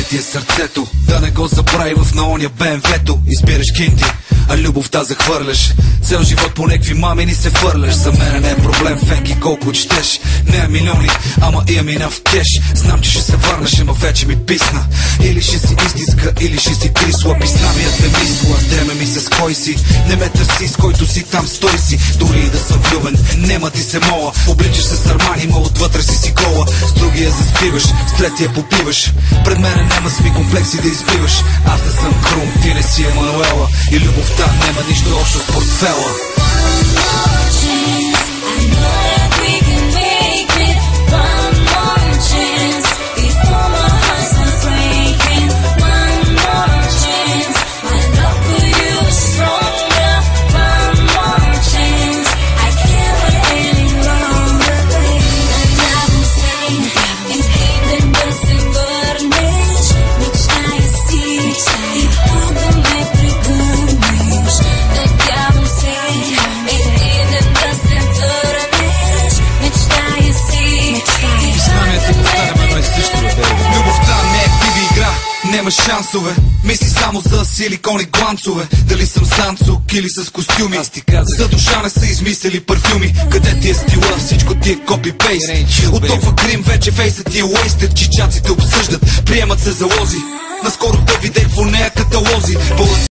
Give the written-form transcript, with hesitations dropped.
ти е сърцето. Да не го забрави в на оня БМВ-то. Избираш кинти, а любовта захвърляш. Цел живот по некви мамини се фърляш. За мен не е проблем фенки колко четеш. Не е милиони, ама имам и в кеш. Знам, че ще се върнеш, ама вече ми писна. Или ще си истинска, или ще си трисла. Писна ми те мисла, дреме ми се с кой си. Не ме търси, с който си там стой си. Дори и да съм влюбен, нема ти се мола. Обличаш се с армани, ма отвътре си гола. С другия заспиваш, с третия попиваш. Пред мене няма сми комплекси да избиваш. Аз не съм Крум, ти не си Емануела. И любовта няма нищо общо с портфела. Нема шансове, мисли само за силикони гланцове. Дали съм Санцук или с костюми. Аз ти казах, за душа не са измислили парфюми. Къде ти е стила, всичко ти е копи-пейст. От толкова грим вече фейсът ти е уейстед. Чичаците обсъждат, приемат се залози. Наскоро те видех в нея каталози.